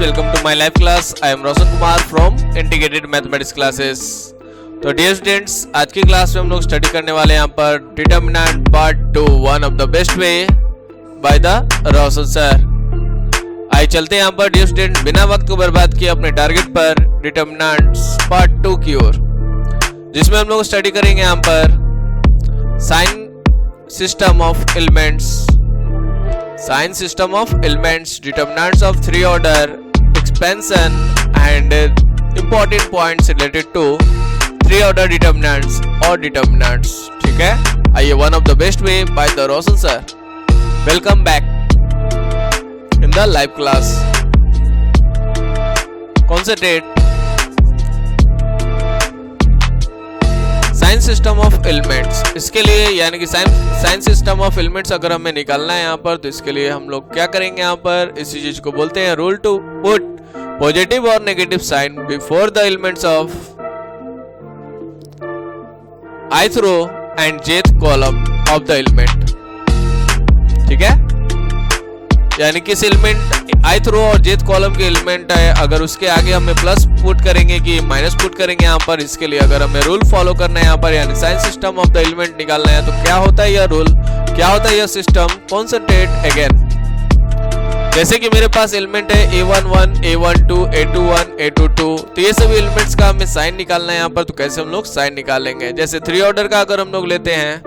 welcome to my live class. I am Roshan Kumar from Integrated Mathematics Classes. तो dear students, आज की class में हम लोग स्टडी करने वाले हैं यहाँ पर determinant part 2, one of the best way by the Roshan sir. आइए चलते हैं यहाँ पर डियर स्टूडेंट, बिना वक्त को बर्बाद किए अपने टारगेट पर डिटर्मिनेंट्स पार्ट 2 की ओर, जिसमें हम लोग स्टडी करेंगे यहाँ पर sign system of elements, sign system of elements, determinants of 3 order, expansion and important points related to 3 order determinants or determinants। ठीक है, आइए one of the best way by the Roshan sir। Welcome back in the live class। Concentrate sign system of elements. इसके लिए यानी कि sign system of elements अगर हमें निकालना है यहाँ पर, तो इसके लिए हम लोग क्या करेंगे यहाँ पर, इसी चीज को बोलते हैं रूल टू पुट पॉजिटिव और नेगेटिव sign before the elements of ith row and jth column of the element. ठीक है, यानी कि एलिमेंट ith रो और jth कॉलम के एलिमेंट है, अगर उसके आगे हमें प्लस पुट करेंगे कि माइनस पुट करेंगे यहाँ पर, इसके लिए अगर हमें रूल फॉलो करना है यहाँ पर, यानी sign system of the element निकालना है, तो क्या होता है यह रूल, क्या होता है यह सिस्टम। कॉन्सेंट्रेट अगेन, जैसे कि मेरे पास एलिमेंट है a11, a12, a21, a22, तो ये सभी एलिमेंट्स का हमें साइन निकालना है यहाँ पर, तो कैसे हम लोग साइन निकालेंगे। जैसे 3 ऑर्डर का अगर हम लोग लेते हैं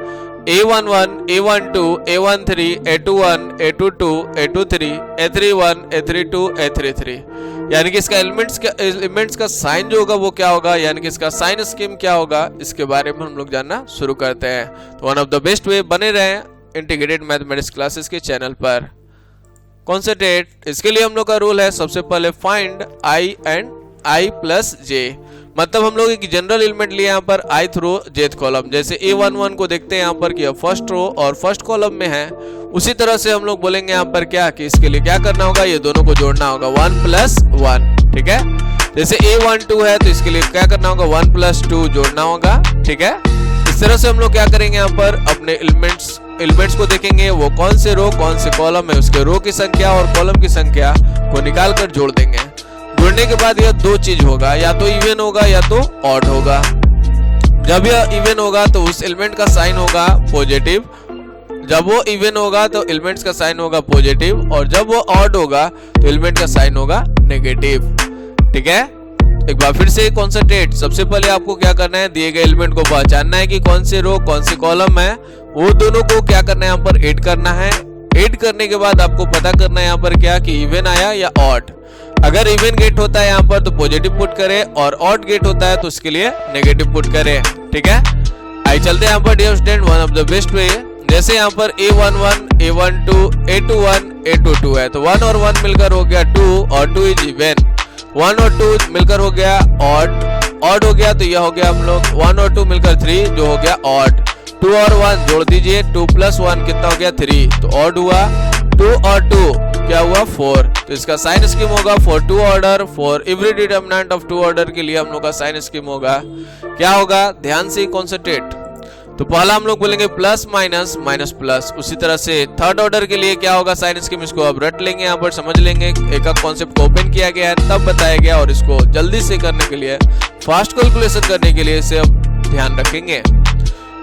a11, a12, a13, a21, a22, a23, a31, a32, a33, यानी कि इसका एलिमेंट्स का साइन जो होगा वो क्या होगा, यानी कि इसका साइन स्कीम क्या होगा, इसके बारे में हम लोग जानना शुरू करते हैं। तो one of the best way, बने रहें इंटीग्रेटेड मैथमेटिक्स क्लासेस के चैनल पर। कॉन्सेंट्रेट, इसके लिए हम लोग का रूल है, सबसे पहले find I and I plus J, मतलब हम लोग एक जनरल एलिमेंट लिए यहाँ पर ith रो jth कॉलम। जैसे a11 को देखते हैं यहाँ पर कि फर्स्ट रो और फर्स्ट कॉलम में है, उसी तरह से हम लोग बोलेंगे यहाँ पर क्या कि इसके लिए क्या करना होगा, ये दोनों को जोड़ना होगा 1 + 1। ठीक है, जैसे a12 है तो इसके लिए क्या करना होगा, 1 + 2 जोड़ना होगा। ठीक है, इस तरह से हम लोग क्या करेंगे यहाँ पर, अपने एलिमेंट्स को देखेंगे, वो कौन से रो कौन से कॉलम है, उसके रो की संख्या और कॉलम की संख्या को निकाल कर जोड़ देंगे। जोड़ने के बाद यह दो चीज होगा, या तो इवन होगा या तो ऑड होगा। जब यह इवन होगा तो उस एलिमेंट का साइन होगा पॉजिटिव, जब वो इवन होगा तो एलिमेंट्स का साइन होगा पॉजिटिव, और जब वो ऑड होगा तो एलिमेंट का साइन होगा नेगेटिव। ठीक है, एक बार फिर से कॉन्सेंट्रेट, सबसे पहले आपको क्या करना है, दिए गए एलिमेंट को पहचानना है कि कौन से रो कौन से कॉलम है, वो दोनों को क्या करना है यहाँ पर ऐड करना है। ऐड करने के बाद आपको पता करना है यहाँ पर क्या कि इवन आया या ऑड। अगर इवन गेट होता है यहाँ पर तो पॉजिटिव पुट करें, और ऑड गेट होता है तो उसके लिए नेगेटिव पुट करें। ठीक है, आइए चलते हैं यहाँ पर dear student, one of the best way. जैसे यहाँ पर a11, a12, a21, a22 है, तो 1 और 1 मिलकर हो गया 2 और 2 इज इवन, 1 और 2 मिलकर हो गया ऑड हो गया, तो यह हो गया हम लोग 1 और 2 मिलकर 3 जो हो गया ऑड। 2 और 1 जोड़ दीजिए, 2 + 1 कितना हो गया 3, तो ऑड हुआ। 2 और 2 क्या हुआ 4, तो इसका साइन स्कीम होगा for 2 order, for every determinant of 2 order के लिए हम लोग का साइन स्कीम होगा क्या होगा, ध्यान से कॉन्सेंट्रेट। तो पहला हम लोग बोलेंगे प्लस माइनस माइनस प्लस, उसी तरह से थर्ड ऑर्डर के लिए क्या होगा साइन स्कीम, इसको अब रट लेंगे यहाँ पर, समझ लेंगे, एक कॉन्सेप्ट को ओपन किया गया है तब बताया गया, और इसको जल्दी से करने के लिए, फास्ट कैलकुलेशन करने के लिए इसे अब ध्यान रखेंगे।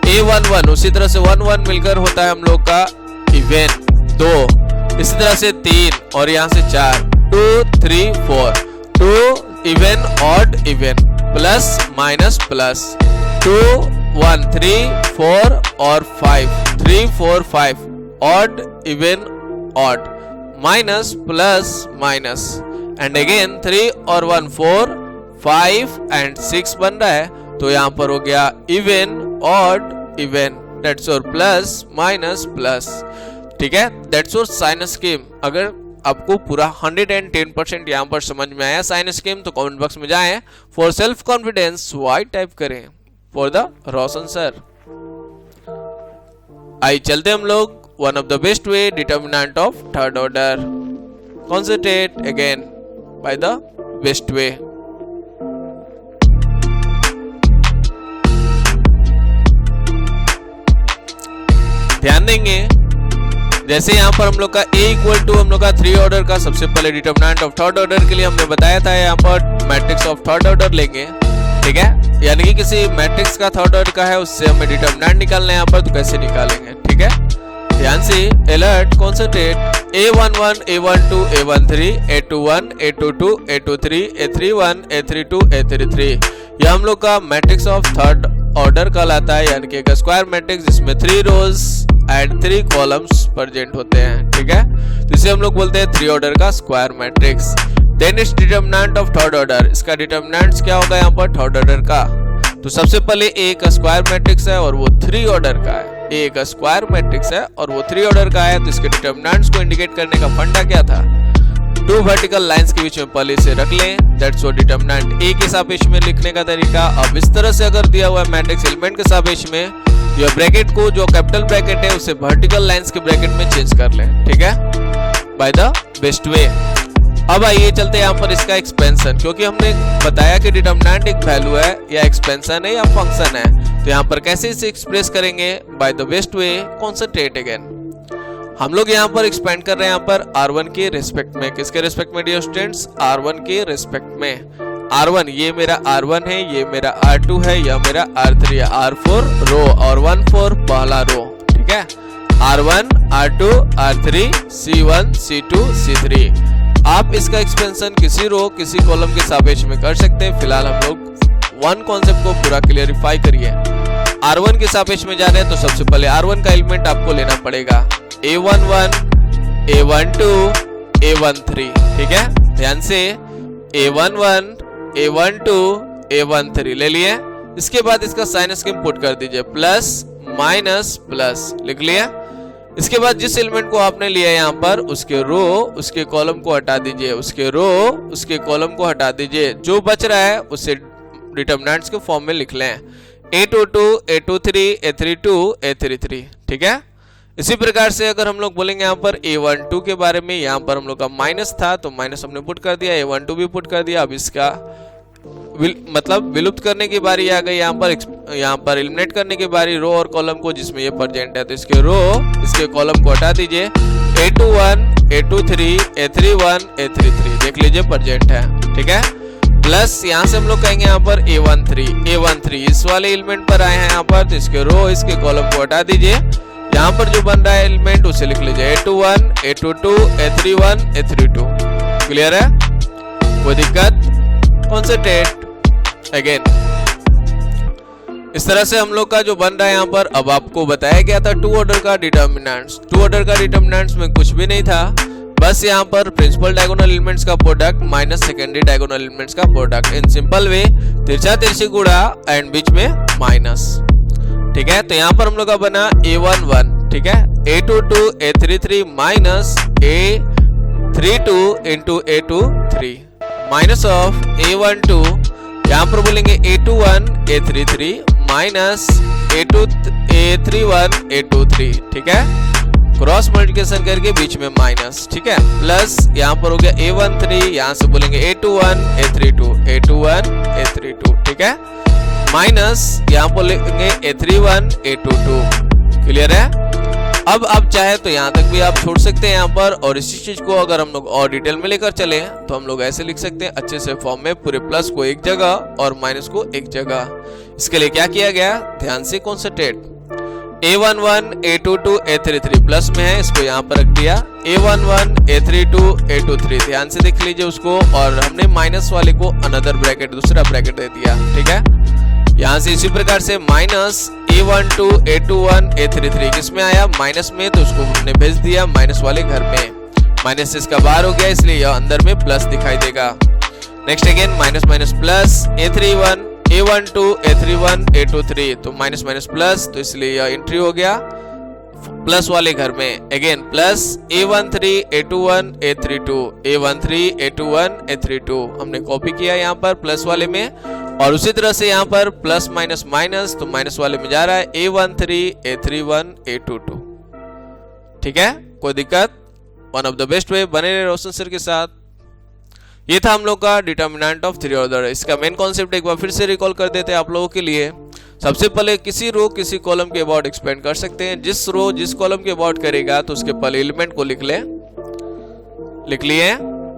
a11 उसी तरह से 1 1 मिलकर होता है हम लोग का इवन 2, इसी तरह से 3 और यहाँ से 4, 2 3 4, 2 even odd even, plus minus plus, 2 1 3 4 और 5, 3 4 5, odd even odd, minus plus minus, and again 3 और 1 4 5 एंड 6 बन रहा है, तो यहाँ पर हो गया इवन ऑड इवन, दैट्स और प्लस माइनस प्लस। ठीक है, दैट्स और साइन स्कीम। अगर आपको पूरा 110% यहाँ पर समझ में आया साइन स्कीम, तो कमेंट बॉक्स में जाएं, for self confidence Y type करें फॉर द रोशन सर। आइए चलते हम लोग, one of the best way determinant of third order. Concentrate again by the best way. ध्यान देंगे, जैसे यहाँ पर हम लोग का a इक्वल टू हम लोग का 3 ऑर्डर का सबसे पहले डिटरमिनेंट ऑफ थर्ड ऑर्डर के लिए हमने बताया था यहाँ पर मैट्रिक्स ऑफ थर्ड ऑर्डर लेंगे, ठीक है, यानी कि किसी मैट्रिक्स का थर्ड ऑर्डर का है उससे हमें डिटरमिनेंट निकालना है यहाँ पर, तो कैसे निकालेंगे, ठीक है। ध्यान से alert concentrate A11 A12 A13 A21 A22 A23 A31 A32 A33 यह हम लोग का मैट्रिक्स ऑफ थर्ड ऑर्डर कहलाता है, यानी कि एक स्क्वायर मैट्रिक्स जिसमें 3 रोज एंड 3 कॉलम्स प्रेजेंट होते हैं, ठीक है, तो इसे हम लोग बोलते हैं 3 ऑर्डर का square matrix. Then its determinant of third order, इसका डिटरमिनेंट क्या होगा यहाँ पर थर्ड ऑर्डर का, तो सबसे पहले एक स्क्वायर मैट्रिक्स है और वो 3 ऑर्डर का है, एक स्क्वायर मैट्रिक्स है और वो 3 ऑर्डर का है, तो इसके डिटरमिनेंट्स को इंडिकेट करने का फंडा क्या था, 2 वर्टिकल लाइंस के बीच में पहले से रख लें, दैट्स व्हाट डिटरमिनेंट ए के सापेक्ष में लिखने का तरीका। अब इस तरह से अगर दिया हुआ है मैट्रिक्स एलिमेंट के सापेक्ष में, यह ब्रैकेट को जो कैपिटल ब्रैकेट है उसे वर्टिकल लाइंस के ब्रैकेट में चेंज कर लें, ठीक है, बाय द बेस्ट वे। अब आइए चलते हैं यहाँ पर इसका एक्सपेंशन, क्योंकि हमने बताया कि डिटरमिनेंट एक वैल्यू है या एक्सपेंशन है या फंक्शन है, तो यहाँ पर कैसे इसे एक्सप्रेस करेंगे, bye the best way concentrate again. हम लोग यहाँ पर एक्सपेंड कर रहे हैं यहाँ पर R1 के रिस्पेक्ट में, किसके रिस्पेक्ट में डियर स्टूडेंट्स, R1 के रिस्पेक्ट में। R1 ये मेरा R1 है, ये मेरा R2 है, यह मेरा R3 है, R4 रो और 1 4 पहला रो, ठीक है, R1 R2 R3 C1 C2 C3। आप इसका एक्सपेंशन किसी रो किसी कॉलम के सापेक्ष में कर सकते हैं। फिलहाल हम लोग वन कॉन्सेप्ट को पूरा क्लियरिफाई करिए। R1 के सापेक्ष में जा रहे हैं तो सबसे पहले R1 का एलिमेंट आपको लेना पड़ेगा, A11 A12 A13, ठीक है, ध्यान से A11 A12 A13 ले लिए। इसके बाद इसका साइन स्कीम पुट कर दीजिए, प्लस माइनस प्लस लिख लिया। इसके बाद जिस एलिमेंट को आपने लिया यहाँ पर उसके रो उसके कॉलम को हटा दीजिए, उसके रो उसके कॉलम को हटा दीजिए, जो बच रहा है उसे डिटरमिनेंट्स के फॉर्म में लिख लें, A22 A23 A32 A33, ठीक है। इसी प्रकार से अगर हम लोग बोलेंगे यहाँ पर A12 के बारे में, यहाँ पर हम लोग का माइनस था तो माइनस हमने पुट कर दिया, A12 भी पुट कर दिया। अब इसका मतलब विलुप्त करने की बारी आ गई, यहाँ पर एलिमिनेट करने की बारी रो और कॉलम को जिसमें ये प्रेजेंट है, तो इसके रो इसके कॉलम को हटा दीजिए, A21 A23 A31 A33 देख लीजिए प्रेजेंट है, ठीक है, प्लस यहाँ से हम लोग कहेंगे यहाँ पर A13 इस वाले एलिमेंट पर आए हैं यहाँ पर, तो इसके रो इसके कॉलम को हटा दीजिए। यहाँ पर जो बन रहा है एलिमेंट उसे लिख लीजिए A21 A22 A31 A32, clear है, कोई दिक्कत, कॉन्सेंट्रेट अगेन। इस तरह से हम लोग का जो बन रहा है यहाँ पर, अब आपको बताया गया था 2 ऑर्डर का डिटरमिनेंट्स। 2 ऑर्डर का डिटरमिनेंट्स में कुछ भी नहीं था, बस यहाँ पर प्रिंसिपल डायगोनल एलिमेंट्स का product minus secondary diagonal elements का प्रोडक्ट इन सिंपल वे, तिरछा तिरछी गुणा एंड बीच में माइनस, ठीक है। तो यहाँ पर हम लोग का बना A11, ठीक है, A22 A33 minus A32 into A23 minus of A12, यहाँ पर बोलेंगे A21 A33 minus A31 A23, ठीक है, क्रॉस मल्टीप्लिकेशन करके बीच में माइनस, ठीक है, प्लस यहाँ पर हो गया A13, यहाँ से बोलेंगे A21 A31 A32, ठीक है, माइनस यहाँ पर लेंगे A31 A22, क्लियर है। अब आप चाहे तो यहाँ तक भी आप छोड़ सकते हैं यहाँ पर, और इसी चीज को अगर हम लोग और डिटेल में लेकर चले तो हम लोग ऐसे लिख सकते हैं अच्छे से फॉर्म में, पूरे प्लस को एक जगह और माइनस को एक जगह। इसके लिए क्या किया गया, ध्यान से concentrate, A11 A22 A33 plus में है, इसको यहाँ पर रख दिया, A11 A32 A23 ध्यान से देख लीजिए उसको, और हमने माइनस वाले को अनदर ब्रैकेट दूसरा ब्रैकेट दे दिया, ठीक है। यहाँ से इसी प्रकार से माइनस A12 A21 A33 किसमें आया, माइनस में, तो उसको हमने भेज दिया माइनस वाले घर में, माइनस से इसका बाहर हो गया इसलिए यह अंदर में प्लस दिखाई देगा। Next again minus minus plus, A31 A12 A31 A23 तो माइनस माइनस प्लस, तो इसलिए यह एंट्री हो गया प्लस वाले घर में, again plus A13 A21 A32 A13 A21 A32 हमने कॉपी किया यहाँ पर प्लस वाले में, और उसी तरह से यहाँ पर प्लस माइनस माइनस, तो माइनस वाले में जा रहा है A13 A31 A22, ठीक है, कोई दिक्कत, one of the best way, बने रहे रोशन सर के साथ। ये था हम लोग का डिटरमिनेंट ऑफ 3 ऑर्डर। इसका मेन कॉन्सेप्ट एक बार फिर से रिकॉल कर देते हैं आप लोगों के लिए। सबसे पहले किसी रो किसी कॉलम के अबाउट एक्सपेंड कर सकते हैं। जिस रो जिस कॉलम के अबाउट करेगा तो उसके पहले एलिमेंट को लिख लिए,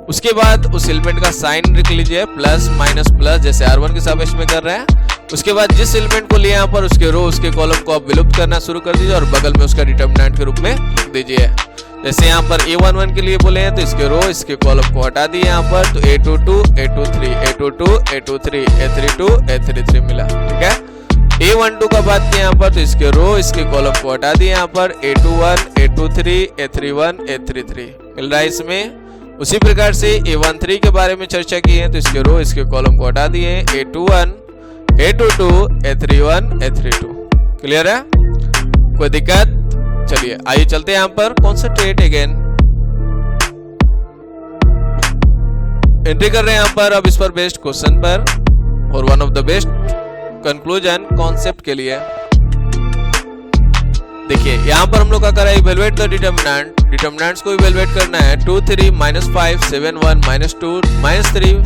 उसके बाद उस एलिमेंट का साइन लिख लीजिए, प्लस माइनस प्लस, जैसे R1 के सापेक्ष में कर रहे हैं। उसके बाद जिस एलिमेंट को लिए यहाँ पर उसके रो उसके कॉलम को आप विलुप्त करना शुरू कर दीजिए और बगल में उसका डिटरमिनेंट के रूप में लिख दीजिए। जैसे यहाँ पर A11 के लिए बोले हैं तो इसके रो इसके कॉलम को हटा दिए यहाँ पर, तो A22 A23 A22 A23 A32 A33 मिला, ठीक है। A12 का बात किया यहाँ पर तो इसके रो इसके कॉलम को हटा दिए यहाँ पर, A21 A23 A31 A33 मिल रहा है इसमें। उसी प्रकार से A13 के बारे में चर्चा की है तो इसके रो इसके कॉलम को हटा दिए, A21 A22 A31 A32। Clear है, कोई दिक्कत? चलिए आइए चलते हैं यहाँ पर कॉन्सेंट्रेट अगेन, एंट्री कर रहे हैं यहाँ पर अब इस पर बेस्ड क्वेश्चन पर और one of the best conclusion concept के लिए। देखिए यहाँ पर हम लोग का कर रहा है इवैल्यूएट द डिटरमिनेंट, डिटरमिनेंट्स को इवैल्यूएट करना है। 2 3 -5 7 1 -2 -3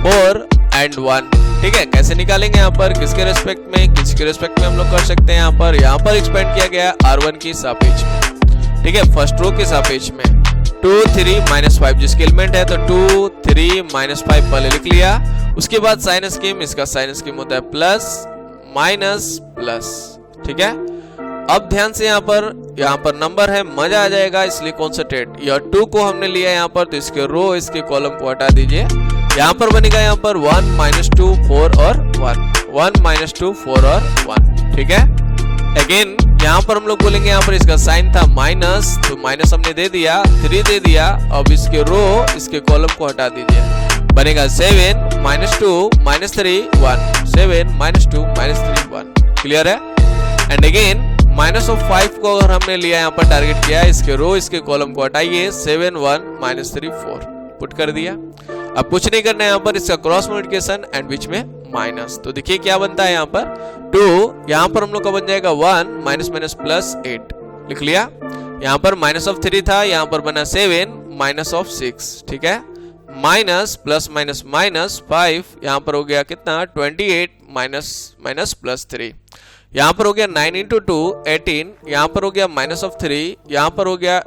4 एंड 1, ठीक है। कैसे निकालेंगे यहाँ पर, किसके रेस्पेक्ट में, किसके रेस्पेक्ट में हम लोग कर सकते हैं। यहाँ पर एक्सपेंड किया गया R1 की सापेक्ष में, ठीक है, फर्स्ट रो के सापेक्ष में। 2 3 -5 जिसके एलिमेंट है तो 2 3 -5 पहले लिख लिया। उसके बाद साइन स्कीम, इसका साइन स्कीम होता है प्लस माइनस प्लस, ठीक है। अब ध्यान से यहाँ पर नंबर है, मजा आ जाएगा, इसलिए कॉन्सेंट्रेट। यह 2 को हमने लिया यहाँ पर तो इसके रो इसके कॉलम को हटा दीजिए। यहाँ पर बनेगा यहाँ पर 1 -2 4 और 1 -2 4 और 1, ठीक है। अगेन यहाँ पर हम लोग बोलेंगे यहाँ पर इसका साइन था माइनस, तो माइनस हमने दे दिया, 3 दे दिया। अब इसके रो इसके कॉलम को हटा दीजिए, बनेगा 7 -2 -3 1 7 -2 -3 1। क्लियर है। एंड अगेन -5 को अगर हमने लिया यहाँ पर टारगेट किया, इसके रो इसके कॉलम को हटाइए, 7 1 -3 4 पुट कर दिया। अब कुछ नहीं करना है यहाँ पर, इसका क्रॉस मल्टीप्लिकेशन एंड बीच में माइनस। तो देखिए क्या बनता है यहाँ पर 2, यहाँ पर हम लोग का बन जाएगा 1 माइनस माइनस प्लस 8 लिख लिया। यहाँ पर -3 था, यहाँ पर बना 7 -6, ठीक है। माइनस प्लस माइनस माइनस 5, यहाँ पर हो गया कितना 28 माइनस प्लस 3। यहाँ पर हो गया 9 × 2 18, यहाँ पर हो गया -3, यहाँ पर हो गया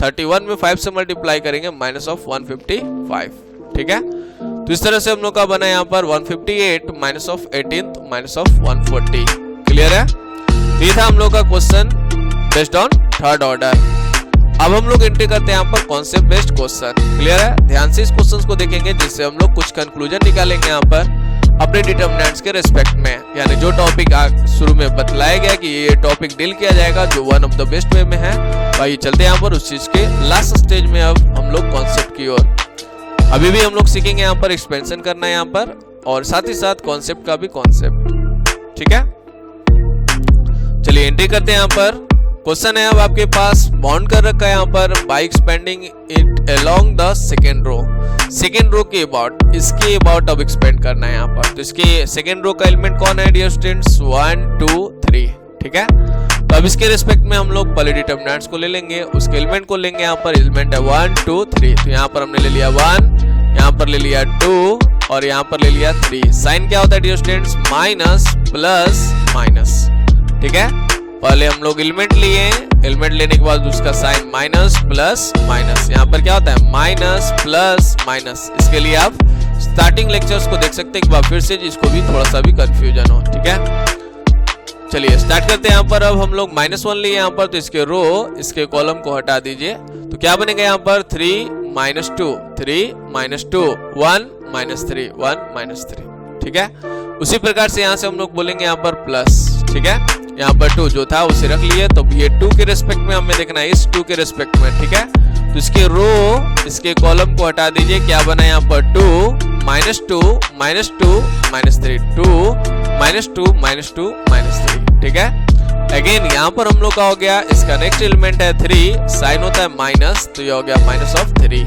31 में 5 से मल्टीप्लाई करेंगे -155, ठीक है। तो इस तरह से हम लोग का बना यहाँ पर 158 -18 -140। क्लियर है। ये था हम लोग का question based on third order. अब हम लोग एंट्री करते हैं यहाँ पर कॉन्सेप्ट बेस्ड क्वेश्चन। क्लियर है। ध्यान से इस क्वेश्चन को देखेंगे जिससे हम लोग कुछ कंक्लूजन निकालेंगे यहाँ पर अपने डिटरमिनेंट्स के रेस्पेक्ट में, यानी जो टॉपिक शुरू में बतलाया गया कि ये टॉपिक डील किया जाएगा जो वन ऑफ द बेस्ट वे में है, भाई चलते हैं यहाँ पर उस चीज के लास्ट स्टेज में। अब हम लोग कॉन्सेप्ट की ओर अभी भी हम लोग सीखेंगे यहाँ पर एक्सपेंशन करना है यहाँ पर, और साथ ही साथ कॉन्सेप्ट का भी कॉन्सेप्ट, ठीक है। चलिए एंट्री करते हैं यहाँ पर। क्वेश्चन है अब आपके पास बाउंड कर रखा है यहाँ पर by expanding it along the second row के अबाउट, इसके अबाउट अब एक्सपेंड करना है यहाँ पर। तो इसके सेकेंड रो का एलिमेंट कौन है डियर स्टूडेंट्स, 1 2 3, ठीक है। तो अब इसके रिस्पेक्ट में हम लोग पहले डिटरमिनेंट्स को ले लेंगे, उसके एलिमेंट को लेंगे। यहाँ पर एलिमेंट है 1 2 3, तो यहाँ पर हमने ले लिया 1, यहाँ पर ले लिया 2 और यहाँ पर ले लिया 3। साइन क्या होता है dear students, minus plus minus, ठीक है। पहले हम लोग एलिमेंट लिए, एलिमेंट लेने के बाद उसका साइन माइनस प्लस माइनस, यहाँ पर क्या होता है माइनस प्लस माइनस। इसके लिए आप स्टार्टिंग लेक्चर्स को देख सकते हैं एक बार फिर से, जिसको भी थोड़ा सा भी कंफ्यूजन हो, ठीक है। चलिए स्टार्ट करते हैं यहाँ पर। अब हम लोग -1 लिए यहाँ पर, तो इसके रो इसके कॉलम को हटा दीजिए। तो क्या बनेगा यहाँ पर 3 -2 3 -2 1 -3 1 -3, ठीक है। उसी प्रकार से यहाँ से हम लोग बोलेंगे यहाँ पर प्लस, ठीक है। यहाँ पर 2 जो था उसे रख लिए, तो ये 2 के रेस्पेक्ट में हमें देखना है, इस 2 के रेस्पेक्ट में, ठीक है। तो इसके रो इसके कॉलम को हटा दीजिए। क्या बना यहाँ पर 2 -2 -2 -3 2 -2 -2 -3, ठीक है। अगेन यहाँ पर हम लोग का हो गया, इसका नेक्स्ट एलिमेंट है 3, साइन होता है माइनस, तो ये हो गया -3।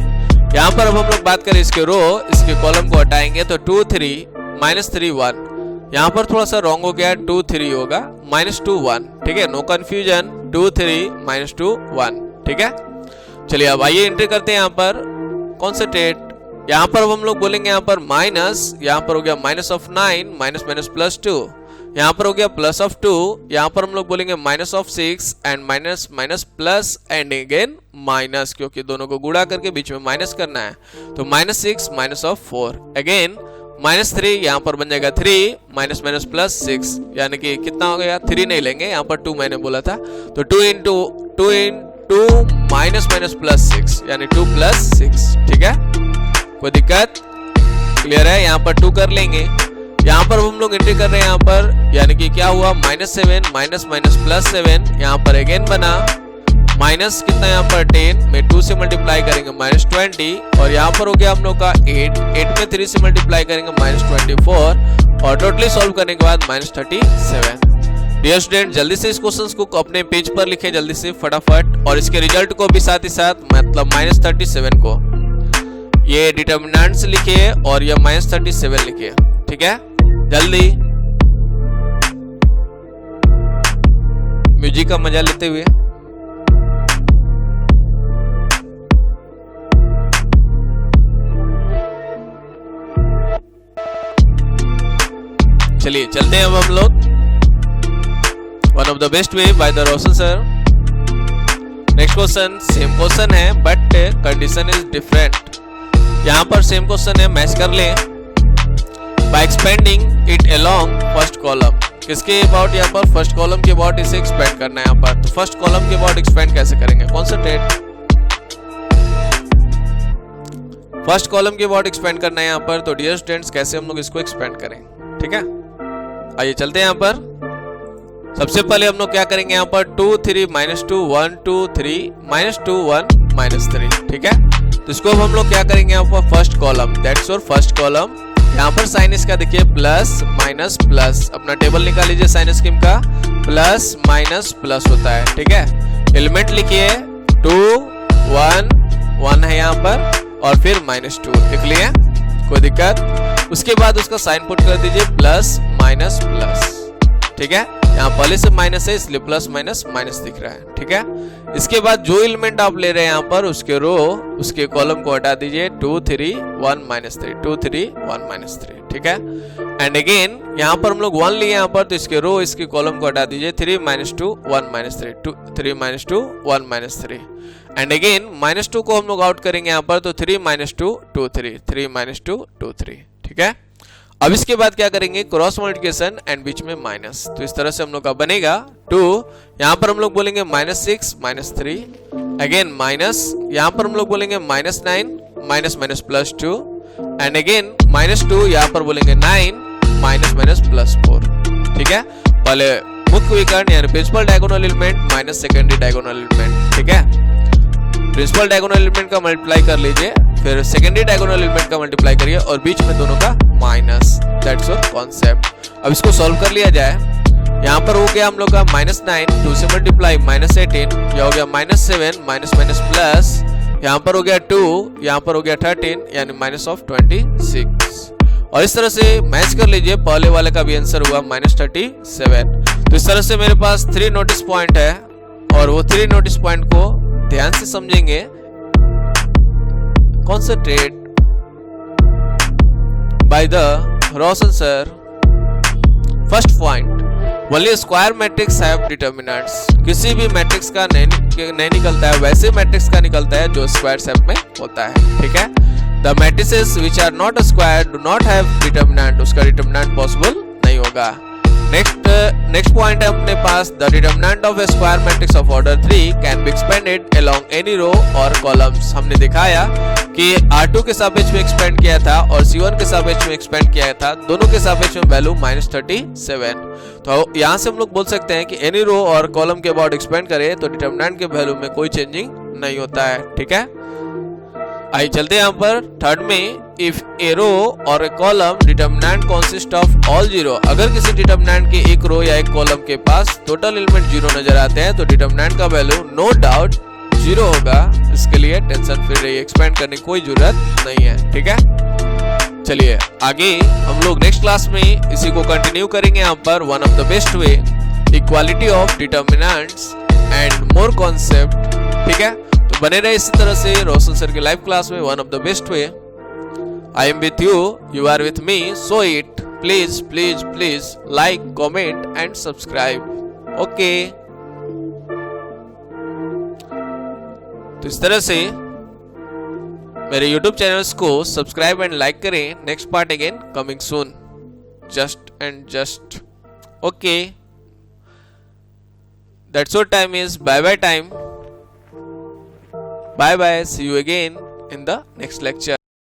यहाँ पर अब हम लोग बात करें इसके रो इसके कॉलम को हटाएंगे, तो 2 3 -3 1, यहाँ पर थोड़ा सा रॉन्ग हो गया, 2 3 होगा -2 1, ठीक है। नो कंफ्यूजन, 2 3 -2 1, ठीक है। चलिए अब आइए एंट्री करते हैं यहाँ पर कॉन्सेंट्रेट। यहाँ पर अब हम लोग बोलेंगे यहाँ पर माइनस, यहाँ पर हो गया -9 माइनस प्लस 2, यहाँ पर हो गया प्लस ऑफ 2, यहाँ पर हम लोग बोलेंगे minus of 6 and minus minus plus and again minus, क्योंकि दोनों को गुणा करके बीच में माइनस करना है। तो -6 माइनस ऑफ 4 अगेन -3, यहाँ पर बन जाएगा 3 माइनस माइनस प्लस 6, यानी कि कितना हो गया, 3 नहीं लेंगे, यहाँ पर 2 मैंने बोला था, तो 2 इंटू माइनस माइनस प्लस 6 यानी 2 + 6। ठीक है, कोई दिक्कत, क्लियर है। यहाँ पर 2 कर लेंगे, यहाँ पर हम लोग एंट्री कर रहे हैं यहाँ पर, यानी कि क्या हुआ -7 माइनस माइनस प्लस 7, यहाँ पर अगेन बना माइनस कितना, यहाँ पर 10 में 2 से मल्टीप्लाई करेंगे -20, और यहाँ पर हो गया हम लोग का 8 में 3 से मल्टीप्लाई करेंगे -24, और टोटली सॉल्व करने के बाद -37। डियर स्टूडेंट, जल्दी से इस क्वेश्चंस को अपने पेज पर लिखें जल्दी से फटाफट, और इसके रिजल्ट को भी साथ ही साथ, मतलब -37 को ये डिटर्मिनेंट्स लिखिए और ये -37 लिखिए। ठीक है, जल्दी म्यूजिक का मजा लेते हुए। चलिए चलते हैं अब हम लोग। One of the best way by the Roshan sir. Next question same question है बट कंडीशन इज डिफरेंट। यहाँ पर सेम क्वेश्चन है, मैच कर लें। By expanding it along first column, किसके अबाउट, यहाँ पर फर्स्ट कॉलम के अबाउट इसे एक्सपेंड करना है। यहाँ पर तो फर्स्ट कॉलम के अबाउट एक्सपेंड कैसे करेंगे, कॉन्सेंट्रेट। फर्स्ट कॉलम के अबाउट एक्सपेंड करना है यहाँ पर, तो डियर स्टूडेंट्स कैसे हम लोग इसको एक्सपेंड करें। ठीक है, आइए चलते हैं यहाँ पर। सबसे पहले हम लोग क्या करेंगे, यहाँ पर 2 3 -2 1 2 3 -2 1 -3। ठीक है, तो इसको हम लोग क्या करेंगे, यहाँ पर first column, that's your first column. यहाँ पर साइन इसका देखिए प्लस माइनस प्लस, अपना टेबल निकाल लीजिए साइन स्कीम का, प्लस माइनस प्लस होता है। ठीक है, एलिमेंट लिखिए 2 1 1 है यहाँ पर, और फिर -2 लिख लिए, कोई दिक्कत। उसके बाद उसका साइन पुट कर दीजिए प्लस माइनस प्लस। ठीक है, यहाँ पहले से माइनस है इसलिए प्लस माइनस माइनस दिख रहा है। ठीक है, इसके बाद जो एलिमेंट आप ले रहे हैं यहाँ पर, उसके रो उसके कॉलम को हटा दीजिए, 2 3 1 -3 2 3 1 -3। ठीक है, एंड अगेन यहाँ पर हम लोग 1 लिए यहाँ पर, तो इसके रो इसके कॉलम को हटा दीजिए, 3 -2 1 -3 3 -2 1 -3, एंड अगेन -2 को हम लोग आउट करेंगे यहाँ पर, तो 3 -2 2 3 3 -2 2 3। ठीक है, अब इसके बाद क्या करेंगे, क्रॉस मल्टीप्लिकेशन एंड बीच में माइनस, तो इस तरह से हम लोग का बनेगा 2, यहाँ पर हम लोग बोलेंगे -6 -3, अगेन माइनस, यहाँ पर हम लोग बोलेंगे -9 minus minus plus 2, and again -2, यहाँ पर बोलेंगे 9 माइनस माइनस प्लस 4। ठीक है, पहले मुख्य विकर्ण यानी principal diagonal element minus secondary diagonal element. ठीक है, प्रिंसिपल डायगोनल एलिमेंट का मल्टीप्लाई कर लीजिए, फिर सेकेंडरी डायगोनल एलिमेंट का मल्टीप्लाई करिए, और बीच में दोनों का माइनस, दैट्स योर कॉन्सेप्ट। अब इसको सॉल्व कर लिया जाए। यहाँ पर हो गया हम लोग का -9 2 से मल्टीप्लाई -18, यह हो गया -7 माइनस माइनस प्लस, यहाँ पर हो गया 2, यहाँ पर हो गया 13 यानी -26, और इस तरह से मैच कर लीजिए। पहले वाले का भी आंसर हुआ -37। तो इस तरह से मेरे पास 3 नोटिस पॉइंट है, और वो 3 नोटिस पॉइंट को ध्यान से समझेंगे। Concentrate by the Rosen sir. First point, only square matrix have determinants. किसी भी मैट्रिक्स का नहीं निकलता है, वैसे मैट्रिक्स का निकलता है जो स्क्वायर शेप में होता है। ठीक है, the matrices which are not square do not have determinant, उसका डिटर्मिनेंट पॉसिबल नहीं होगा। नेक्स्ट पॉइंट है अपने पास, the determinant of a square matrix of order 3 can be expanded along any row और कॉलम्स। हमने दिखाया कि R2 के सापेक्ष में एक्सपेंड किया था और C1 के सापेक्ष में एक्सपेंड किया था, दोनों के सापेक्ष में वैल्यू -37। तो यहाँ से हम लोग बोल सकते हैं कि एनी रो और कॉलम के अबाउट एक्सपेंड करें तो डिटर्मिनेंट के वैल्यू में कोई चेंजिंग नहीं होता है। ठीक है, आइए चलते हैं यहाँ पर थर्ड में, इफ ए रो और a column determinant consist of all 0, अगर किसी डिटर्मिनेंट के एक रो या एक कॉलम के पास टोटल एलिमेंट 0 नजर आते हैं तो डिटर्मिनेंट का वैल्यू नो डाउट 0 होगा। इसके लिए टेंशन फ्री रहिए, एक्सपेंड करने की कोई जरूरत नहीं है। ठीक है, चलिए आगे हम लोग नेक्स्ट क्लास में इसी को कंटिन्यू करेंगे। यहाँ पर one of the best way, equality of determinants and more concept. ठीक है, तो बने रहे इसी तरह से रोशन सर के लाइव क्लास में, one of the best way. I am with you, you are with me, so it please please please like, comment and subscribe. Okay, तो इस तरह से मेरे YouTube चैनल्स को सब्सक्राइब एंड लाइक करें। Next part again coming soon, just and just. Okay, that's your time is bye bye time. Bye bye, see you again in the next lecture.